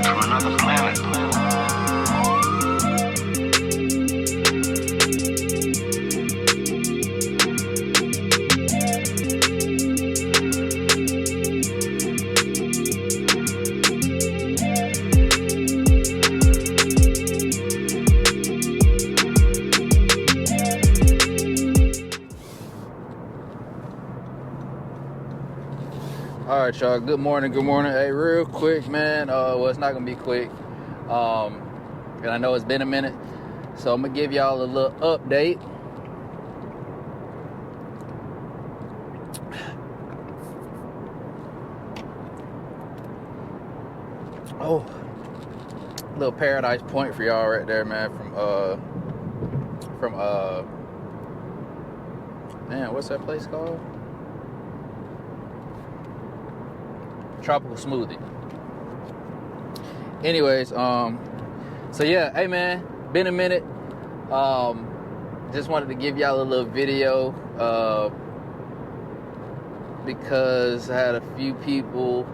sunshine from another planet. All right, y'all. Good morning. Hey, real quick, man. Well, it's not gonna be quick. And I know it's been a minute, so I'm gonna give y'all a little update. Oh, little paradise point for y'all right there, man. From man, what's that place called? Tropical Smoothie. Anyways, so yeah, hey man, been a minute. Just wanted to give y'all a little video because I had a few people,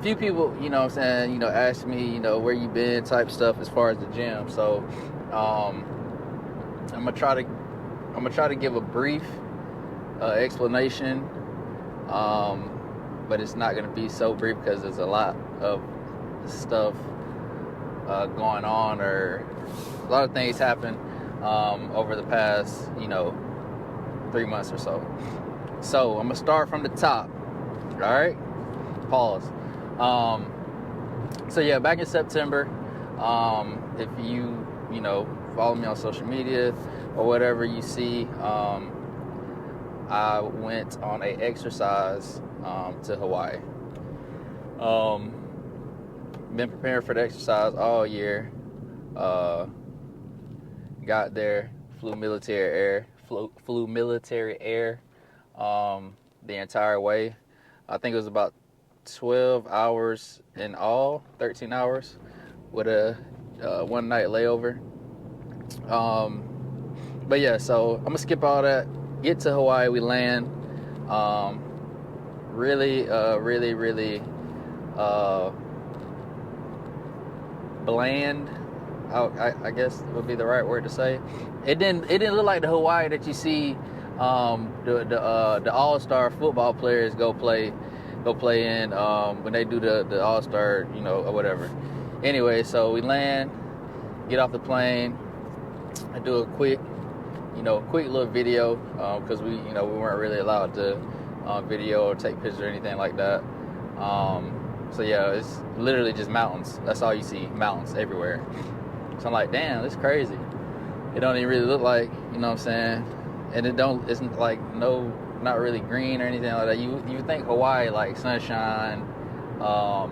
you know what I'm saying, you know, ask me, you know, where you been type stuff as far as the gym. So I'm gonna try to give a brief explanation. But it's not going to be so brief because there's a lot of stuff going on, or a lot of things happen over the past, 3 months or so. So I'm going to start from the top. All right? Pause. So yeah, back in September, if you follow me on social media or whatever you see, I went on a exercise to Hawaii. Been preparing for the exercise all year. Got there, flew military air the entire way. I think it was about 12 hours in all, 13 hours with a one night layover. But yeah, so I'm gonna skip all that. Get to Hawaii, we land. Really bland. I guess would be the right word to say. It didn't look like the Hawaii that you see the all-star football players go play in when they do the all-star, or whatever. Anyway, so we land, get off the plane. I do a quick little video because we weren't really allowed to video or take pictures or anything like that. So yeah, it's literally just mountains. That's all you see, mountains everywhere. So I'm like, damn, this is crazy. It don't even really look like, you know what I'm saying? And isn't like not really green or anything like that. You would think Hawaii, like sunshine, a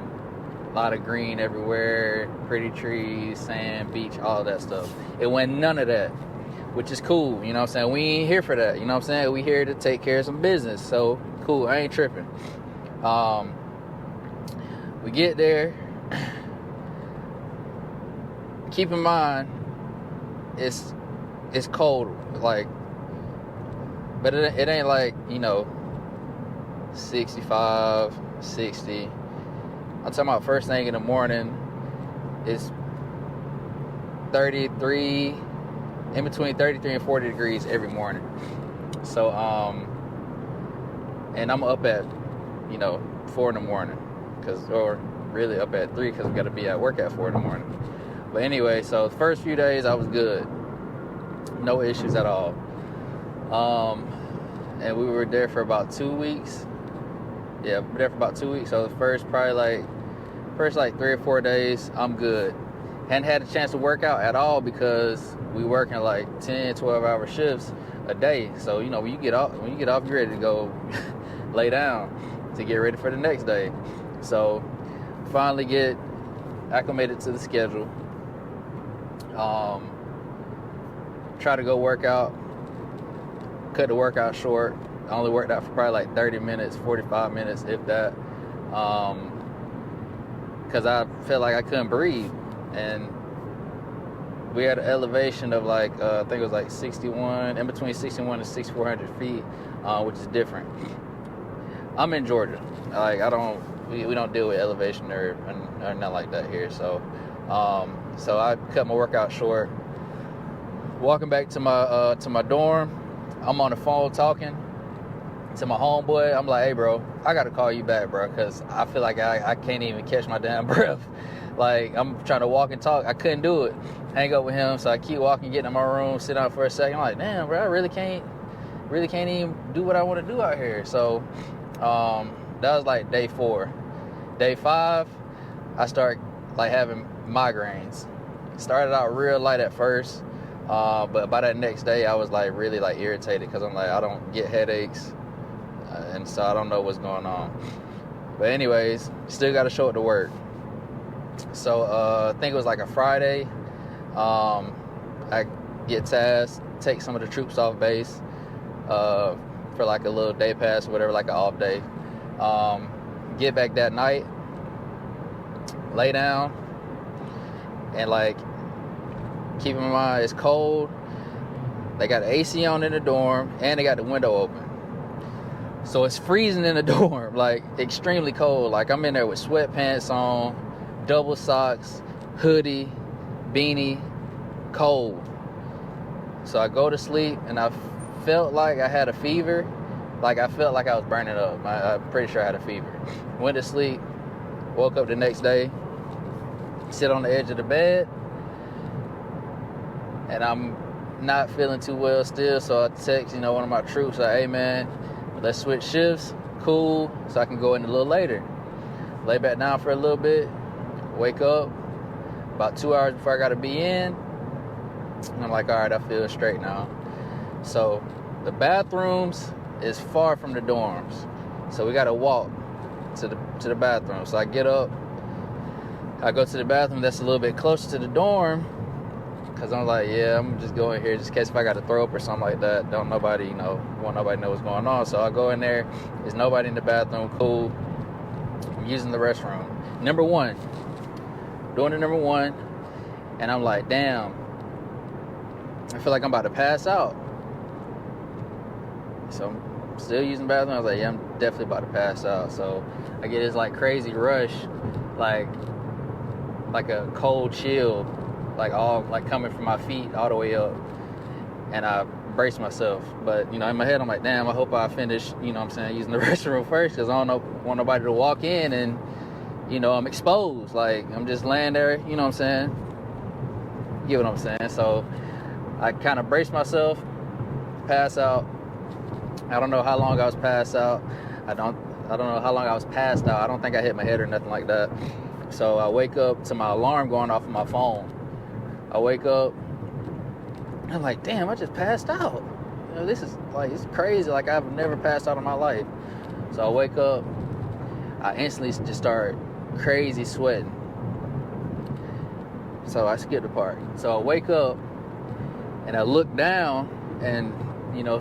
lot of green everywhere, pretty trees, sand, beach, all that stuff. It went none of that, which is cool, you know what I'm saying? We ain't here for that, you know what I'm saying? We here to take care of some business, so cool, I ain't tripping. We get there. Keep in mind, it's cold, like, but it ain't like, 65, 60. I'm talking about first thing in the morning, it's 33, in between 33 and 40 degrees every morning. So, and I'm up at, 4 in the morning, or really up at 3 because we got to be at work at 4 in the morning. But anyway, so the first few days I was good. No issues at all. And we were there for about 2 weeks. Yeah, we were there for about 2 weeks. So the first 3 or 4 days, I'm good. Hadn't had a chance to work out at all because we working like 10, 12-hour shifts a day. So, when you get off, you're ready to go lay down to get ready for the next day. So finally get acclimated to the schedule. Try to go work out. Cut the workout short. I only worked out for probably like 30 minutes, 45 minutes, if that. Because I felt like I couldn't breathe. And we had an elevation of like, I think it was like 61, in between 61 and 6,400 feet, which is different. I'm in Georgia. Like, I don't we don't deal with elevation or nothing like that here. So so I cut my workout short. Walking back to my dorm, I'm on the phone talking to my homeboy. I'm like, hey bro, I gotta call you back, bro, because I feel like I can't even catch my damn breath. Like, I'm trying to walk and talk, I couldn't do it. Hang up with him, so I keep walking, get in my room, sit down for a second. I'm like, damn bro, I really can't even do what I want to do out here. So that was like day 4. Day 5, I start like having migraines. Started out real light at first, but by that next day I was like really like irritated, because I'm like, I don't get headaches, and so I don't know what's going on. But anyways, still got to show up to work. So I think it was like a Friday. I get tasked, take some of the troops off base for like a little day pass or whatever, like an off day. Get back that night, lay down, and like, keep in mind it's cold. They got the AC on in the dorm, and they got the window open. So it's freezing in the dorm, like extremely cold. Like, I'm in there with sweatpants on, double socks, hoodie, beanie, cold. So I go to sleep, and I felt like I had a fever. Like, I felt like I was burning up. I'm pretty sure I had a fever. Went to sleep, woke up the next day, sit on the edge of the bed, and I'm not feeling too well still. So I text, one of my troops, like, hey man, let's switch shifts, cool, so I can go in a little later. Lay back down for a little bit, wake up about 2 hours before I gotta be in, and I'm like, all right, I feel straight now. So the bathrooms is far from the dorms, so we gotta walk to the bathroom. So I get up, I go to the bathroom that's a little bit closer to the dorm, because I'm like, yeah, I'm just going here just in case if I got to throw up or something like that. Don't nobody, want nobody to know what's going on. So I go in there, there's nobody in the bathroom, cool. I'm using the restroom. Number 1, doing the number 1, and I'm like, damn, I feel like I'm about to pass out. So I'm still using the bathroom. I was like, yeah, I'm definitely about to pass out. So I get this like crazy rush, like a cold chill, like all like coming from my feet all the way up, and I brace myself. But in my head I'm like, damn, I hope I finish using the restroom first, because I don't want nobody to walk in and I'm exposed, like I'm just laying there, you know what I'm saying, you get what I'm saying. So I kind of brace myself, pass out. I don't know how long I was passed out. I don't know how long I was passed out. I don't think I hit my head or nothing like that. So I wake up to my alarm going off of my phone. I wake up, I'm like, damn, I just passed out. This is like, it's crazy. Like, I've never passed out in my life. So I wake up, I instantly just start crazy sweating. So I skip the part. So I wake up and I look down, and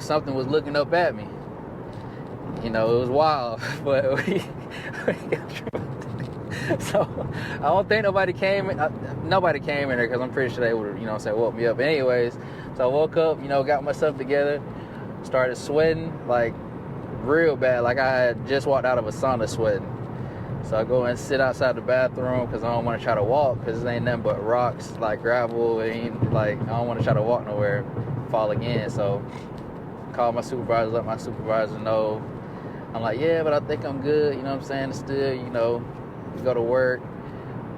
something was looking up at me. It was wild, but so I don't think nobody came in there, because I'm pretty sure they would have, woke me up. But anyways, so I woke up, got myself together, started sweating like real bad, like I had just walked out of a sauna sweating. So I go and sit outside the bathroom, because I don't want to try to walk, because it ain't nothing but rocks, like gravel, and like I don't want to try to walk nowhere, fall again. So call my supervisor, let my supervisor know. I'm like, yeah, but I think I'm good, still, go to work,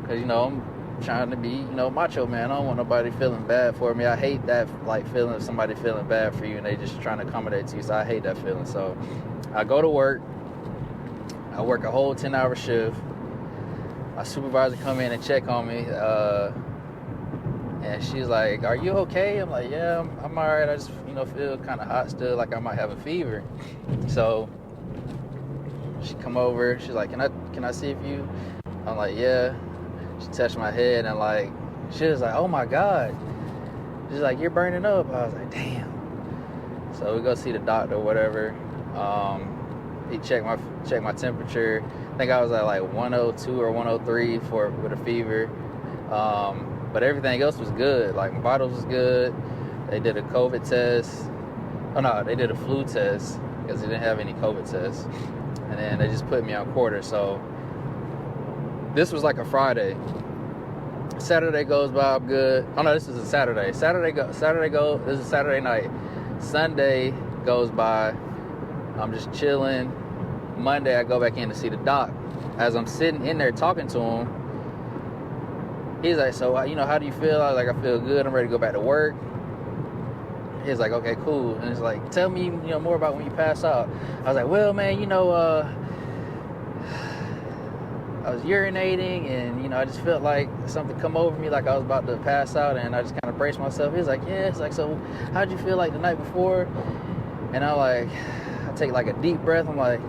because I'm trying to be macho man. I don't want nobody feeling bad for me. I hate that, like, feeling of somebody feeling bad for you and they just trying to accommodate to you. So I hate that feeling. So I go to work, I work a whole 10-hour shift. My supervisor come in and check on me, and she's like, are you okay? I'm like, yeah, I'm all right. I just feel kind of hot still, like I might have a fever. So she come over, she's like, can I see if you, I'm like, yeah. She touched my head, and like, she was like, oh my God. She's like, you're burning up. I was like, damn. So we go see the doctor or whatever. He checked my temperature. I think I was at like 102 or 103 with a fever. But everything else was good. Like, my vitals was good. They did a COVID test. Oh no, they did a flu test, because they didn't have any COVID tests. And then they just put me on quarter. So this was like a Friday. Saturday goes by, I'm good. Oh no, this is a Saturday. This is Saturday night. Sunday goes by, I'm just chilling. Monday, I go back in to see the doc. As I'm sitting in there talking to him, he's like, so, how do you feel? I was like, I feel good. I'm ready to go back to work. He's like, okay, cool. And he's like, tell me, more about when you pass out. I was like, well, man, I was urinating and, I just felt like something come over me, like I was about to pass out, and I just kind of braced myself. He's like, yeah. It's like, so how'd you feel like the night before? And I take like a deep breath. I'm like,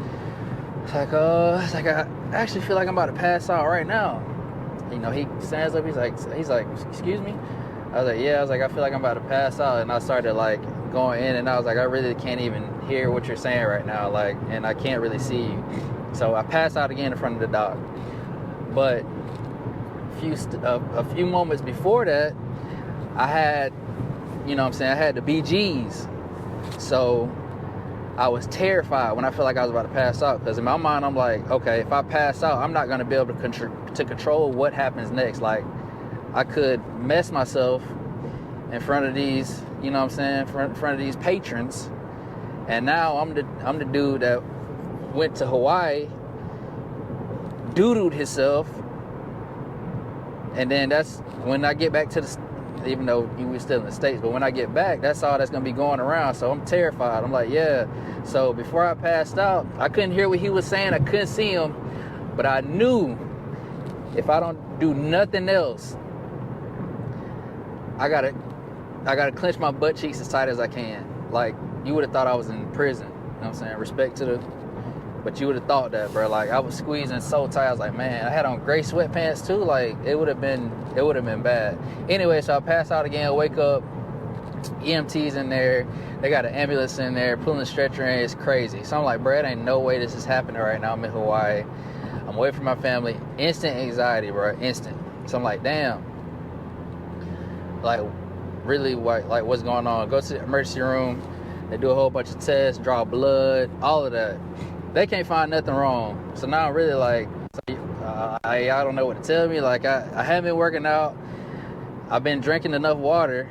I actually feel like I'm about to pass out right now. He stands up. He's like, excuse me? I was like, yeah. I was like, I feel like I'm about to pass out. And I started like going in, and I was like, I really can't even hear what you're saying right now. Like, and I can't really see you. So I passed out again in front of the doc. But a few moments before that, I had, I had the BGs. So I was terrified when I felt like I was about to pass out, because in my mind, I'm like, okay, if I pass out, I'm not going to be able to control what happens next. Like, I could mess myself in front of these, in front of these patrons. And now I'm the dude that went to Hawaii, doodled himself, and then that's when I get back to even though we're still in the States, but when I get back, that's all that's going to be going around. So I'm terrified. I'm like, yeah. So before I passed out, I couldn't hear what he was saying. I couldn't see him. But I knew if I don't do nothing else, I gotta clench my butt cheeks as tight as I can. Like, you would have thought I was in prison. You know what I'm saying? Respect to but you would have thought that, bro. Like, I was squeezing so tight. I was like, man, I had on gray sweatpants too. Like, it would have been bad. Anyway, so I pass out again, wake up, EMT's in there. They got an ambulance in there, pulling the stretcher in. It's crazy. So I'm like, bro, it ain't no way this is happening right now. I'm in Hawaii. I'm away from my family. Instant anxiety, bro. Instant. So I'm like, damn. Like, really, like, what's going on? Go to the emergency room. They do a whole bunch of tests, draw blood, all of that. They can't find nothing wrong. So now I'm really like, I don't know what to tell me. Like, I haven't been working out. I've been drinking enough water.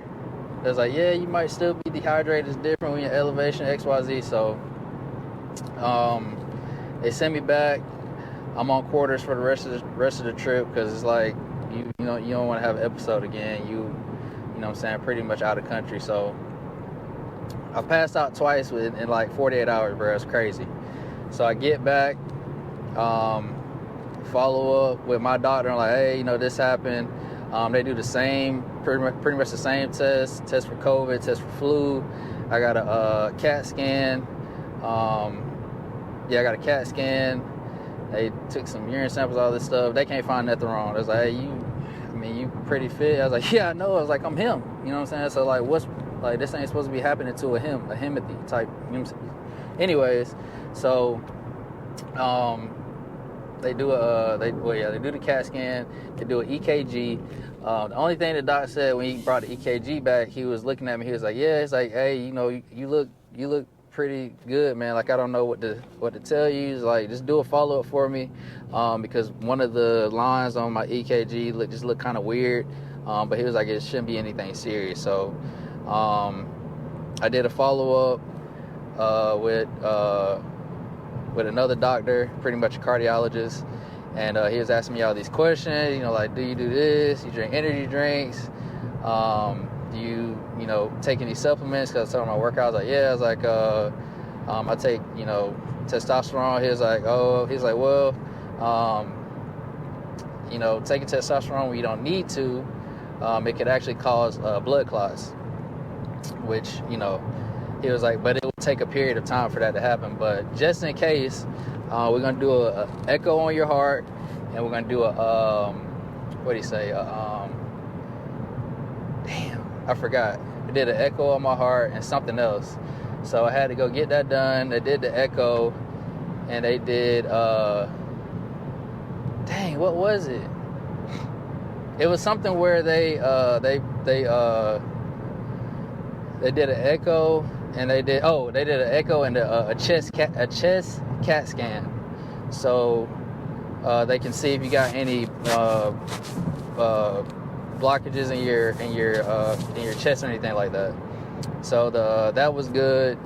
It's like, yeah, you might still be dehydrated. It's different when you're elevation, XYZ. So they send me back. I'm on quarters for the rest of the trip, because it's like, you don't want to have an episode again. You know what I'm saying, pretty much out of country. So I passed out twice in like 48 hours, bro. It's crazy. So I get back, follow up with my doctor. I'm like, hey, this happened. They do the same, pretty much the same test for COVID, test for flu. I got a CAT scan. I got a CAT scan. They took some urine samples, all this stuff. They can't find nothing wrong. They was like, hey, you pretty fit. I was like, yeah, I know. I was like, I'm him. You know what I'm saying? So like, this ain't supposed to be happening to a hemothy type. You know what I'm saying? Anyways, so they do they do the CAT scan. They do an EKG. The only thing the doc said when he brought the EKG back, he was looking at me. He was like, yeah. It's like, hey, you look pretty good, man. Like, I don't know what to tell you. He's like, just do a follow up for me, because one of the lines on my EKG looked kind of weird. But he was like, it shouldn't be anything serious. So I did a follow up with another doctor, pretty much a cardiologist, and he was asking me all these questions. Like, do you do this? You drink energy drinks? Do you take any supplements? Because I told him I work out. I was like, yeah. I was like, I take testosterone. He was like, well, taking testosterone when you don't need to, it could actually cause blood clots, which he was like, but it will take a period of time for that to happen. But just in case, we're gonna do a echo on your heart, and we're gonna do a what do you say? I forgot. We did an echo on my heart and something else. So I had to go get that done. They did the echo, and they did what was it? It was something where they did an echo, and they did an echo and a chest CAT scan. So they can see if you got any blockages in your chest or anything like that. So that was good.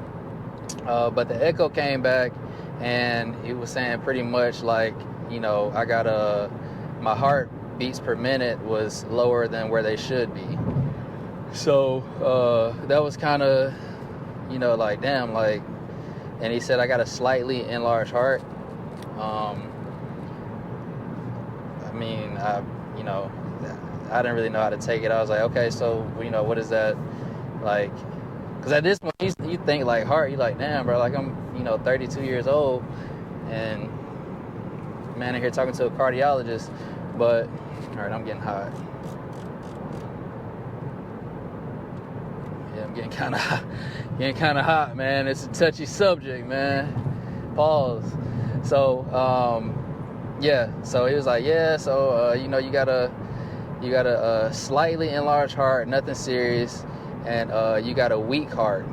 But the echo came back, and he was saying pretty much like, I got my heart beats per minute was lower than where they should be. So that was kind of, like, damn, like, and he said I got a slightly enlarged heart. I mean, I didn't really know how to take it. I was like, okay, so, what is that like? Because at this point, you think like heart, you like, damn, bro, like I'm, 32 years old, and man, I'm here talking to a cardiologist. But all right, I'm getting hot. Yeah, I'm getting kind of hot, man. It's a touchy subject, man. Pause. So, yeah. So he was like, yeah. So, you got a slightly enlarged heart, nothing serious, and you got a weak heart.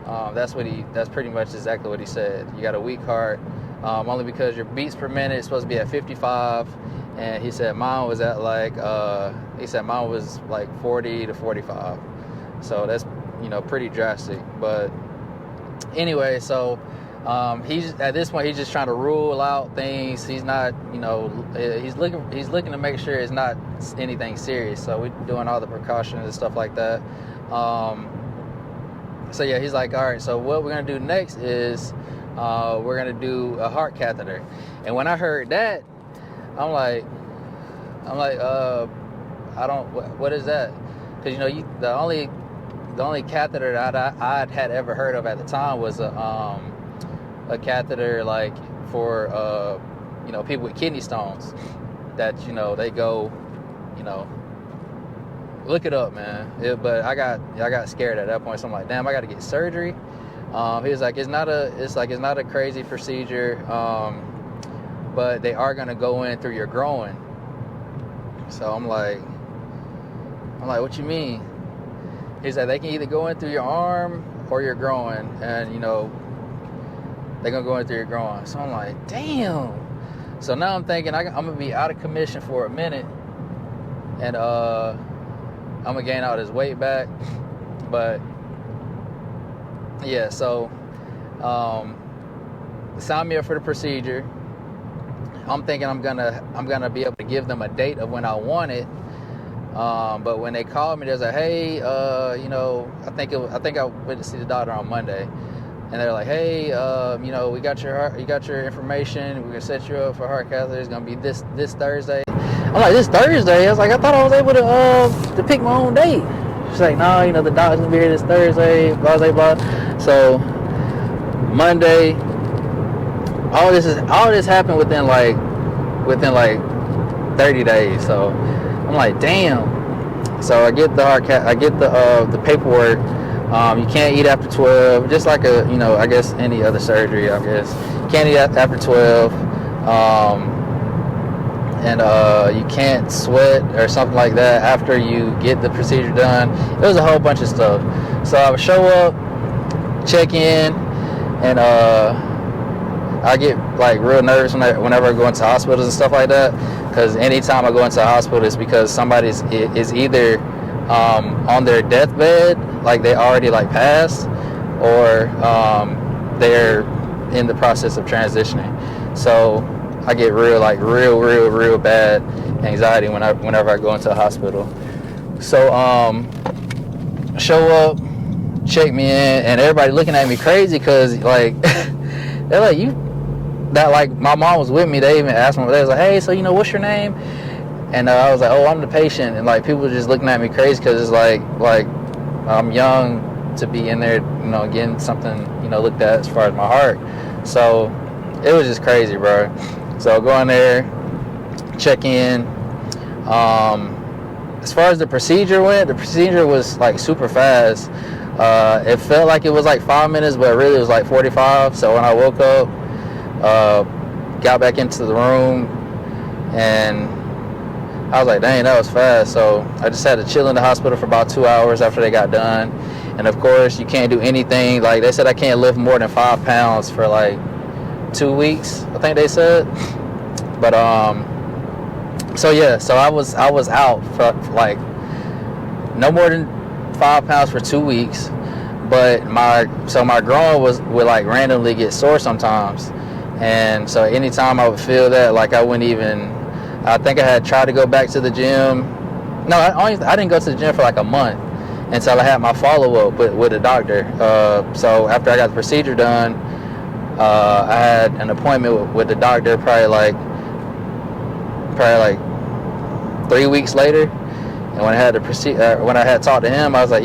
That's pretty much exactly what he said. You got a weak heart, only because your beats per minute is supposed to be at 55, and he said mine was at like 40 to 45. So that's pretty drastic. But anyway, so he's at this point he's just trying to rule out things. He's not, he's looking to make sure it's not anything serious. So we're doing all the precautions and stuff like that. So yeah, he's like, all right, so what we're gonna do next is we're gonna do a heart catheter. And when I heard that, I'm like, I don't, what is that? Because the only catheter that I had ever heard of at the time was a catheter like for people with kidney stones that they go, look it up, man. But I got scared at that point, so I'm like, damn, I got to get surgery. He was like, it's not a crazy procedure, but they are gonna go in through your groin. So I'm like, what you mean? He's like, they can either go in through your arm or your groin, and they're gonna go in through your groin. So I'm like, damn. So now I'm thinking I'm gonna be out of commission for a minute, and I'm gonna gain all this weight back. But yeah, so sign me up for the procedure. I'm thinking I'm gonna be able to give them a date of when I want it. But when they called me, they was like, hey, I think I went to see the doctor on Monday, and they're like, hey, we got your information. We're gonna set you up for heart catheter. It's gonna be this Thursday. I'm like, this Thursday? I was like, I thought I was able to pick my own date. She's like, no, the doctor's gonna be here this Thursday. Blah blah blah. So Monday, all this happened within like 30 days. So I'm like, damn. So I get the paperwork. You can't eat after 12, just like I guess any other surgery. I guess you can't eat after 12, and you can't sweat or something like that after you get the procedure done. It was a whole bunch of stuff. So I would show up, check in, and I get like real nervous whenever I go into hospitals and stuff like that, because anytime I go into a hospital, it's because somebody is either on their deathbed, like they already like passed, or they're in the process of transitioning. So I get real bad anxiety whenever I go into a hospital. So show up, check me in, and everybody looking at me crazy because like they're like, my mom was with me. They even asked me, they was like, hey, so what's your name? And I was like, oh, I'm the patient. And like people were just looking at me crazy because it's like I'm young to be in there, getting something looked at as far as my heart. So it was just crazy, bro. So go in there, check in. As far as the procedure went, the procedure was like super fast. It felt like it was like 5 minutes, but really it was like 45. So when I woke up, got back into the room, and I was like, dang, that was fast. So I just had to chill in the hospital for about 2 hours after they got done. And of course, you can't do anything. Like they said, I can't lift more than 5 pounds for like 2 weeks, I think they said. But so I was out for like no more than 5 pounds for 2 weeks. But my groin would like randomly get sore sometimes, and so anytime I would feel that, like I think I had tried to go back to the gym. No, I didn't go to the gym for like a month until I had my follow-up with a doctor. So after I got the procedure done, I had an appointment with the doctor probably like 3 weeks later. And when I had when I had talked to him, I was like,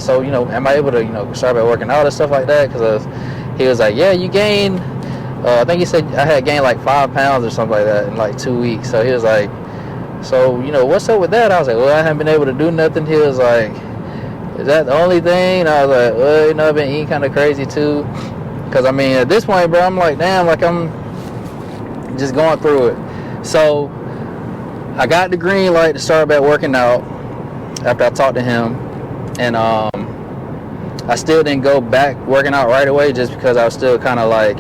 so am I able to start by working out and stuff like that? Because he was like, yeah, you gained. I think he said I had gained like 5 pounds or something like that in like 2 weeks. So he was like, so what's up with that? I was like, well, I haven't been able to do nothing. He was like, is that the only thing? And I was like, well, I've been eating kind of crazy too. Because I mean, at this point, bro, I'm like, damn, like I'm just going through it. So I got the green light to start back working out after I talked to him, and I still didn't go back working out right away just because I was still kind of like,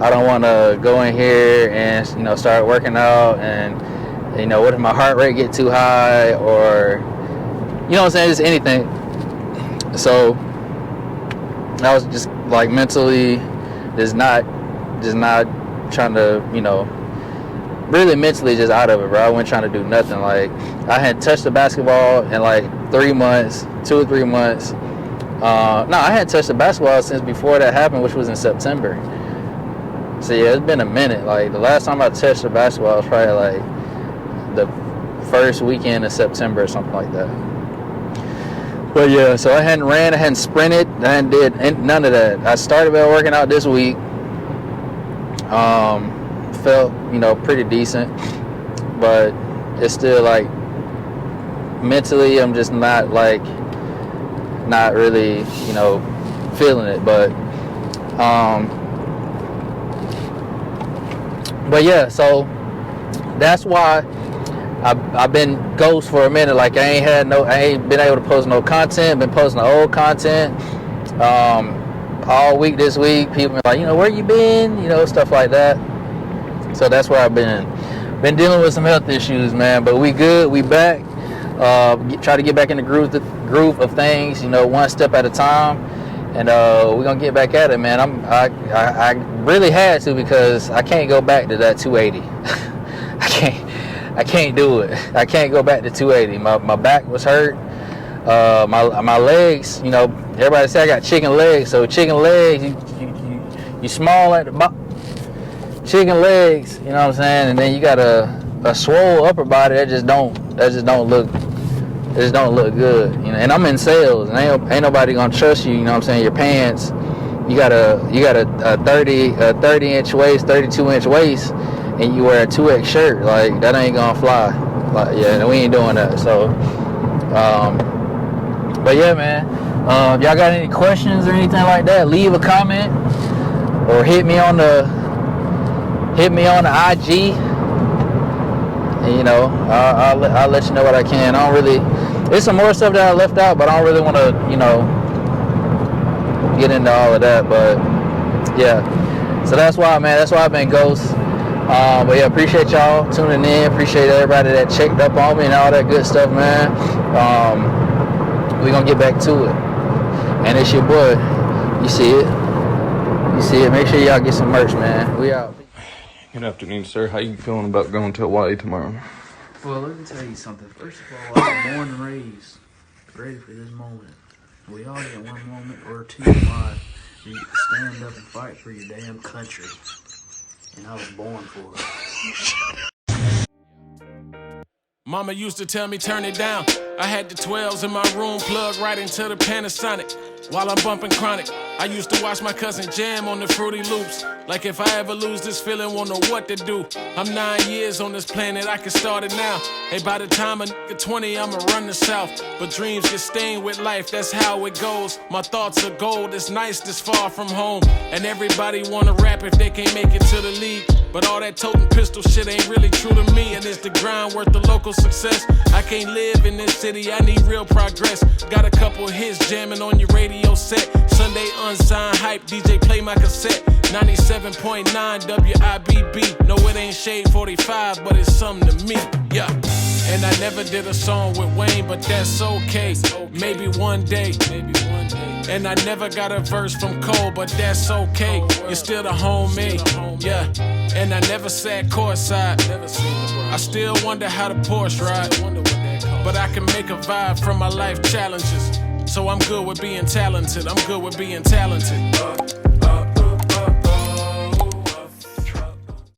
I don't want to go in here and start working out, and what if my heart rate get too high, or what I'm saying, just anything. So I was just like mentally just not trying to really mentally just out of it, bro. I wasn't trying to do nothing. Like, I hadn't touched the basketball in like 3 months, 2 or 3 months. No, I hadn't touched the basketball since before that happened, which was in September. So yeah, it's been a minute. Like, the last time I touched the basketball was probably like the first weekend of September or something like that. But yeah, so I hadn't ran, I hadn't sprinted, I hadn't did none of that. I started by working out this week. Felt pretty decent, but it's still like mentally I'm just not really feeling it, but yeah, so that's why I've been ghost for a minute. Like, I ain't been able to post no content, been posting old content all week this week. People are like, where you been, stuff like that. So that's where I've been dealing with some health issues, man. But we good, we back. Try to get back in the groove of things, one step at a time, and we're gonna get back at it, man. I really had to, because I can't go back to that 280. I can't do it. I can't go back to 280. My back was hurt. My legs, everybody say I got chicken legs. So chicken legs, you small at the bottom. Chicken legs, you know what I'm saying, and then you got a swole upper body that just don't look good, And I'm in sales, and ain't nobody gonna trust you, what I'm saying. Your pants, you got a 30-inch waist, 32-inch waist, and you wear a 2X shirt, like that ain't gonna fly. Like, yeah, we ain't doing that. So, but yeah, man. If y'all got any questions or anything like that, leave a comment or hit me on the IG, and I'll let you know what I can. I don't really, there's some more stuff that I left out, but I don't really want to get into all of that. But yeah, so that's why, man, that's why I've been ghost. But yeah, appreciate y'all tuning in, appreciate everybody that checked up on me and all that good stuff, man. We're gonna get back to it, and it's your boy. You see it, make sure y'all get some merch, man. We out. Good afternoon, sir. How you feeling about going to Hawaii tomorrow? Well, let me tell you something. First of all, I was born and raised ready for this moment. We all get one moment or two in life where you can stand up and fight for your damn country. And I was born for it. Mama used to tell me turn it down. I had the 12s in my room plugged right into the Panasonic. While I'm bumping Chronic, I used to watch my cousin jam on the Fruity Loops. Like, if I ever lose this feeling, won't know what to do. I'm 9 years on this planet, I can start it now. Hey, by the time a nigga 20, I'ma run the South. But dreams get stained with life, that's how it goes. My thoughts are gold, it's nice this far from home. And everybody wanna rap if they can't make it to the league. But all that toting pistol shit ain't really true to me. And it's the grind worth the local success. I can't live in this city, I need real progress. Got a couple hits jamming on your radio set. Sunday unsigned hype, DJ play my cassette. 97.9 WIBB. No, it ain't Shade 45, but it's something to me. Yeah. And I never did a song with Wayne, but that's okay. Maybe one day. And I never got a verse from Cole, but that's okay. You're still the homie. Yeah. And I never sat courtside. I still wonder how the Porsche ride. But I can make a vibe from my life challenges. So I'm good with being talented. I'm good with being talented.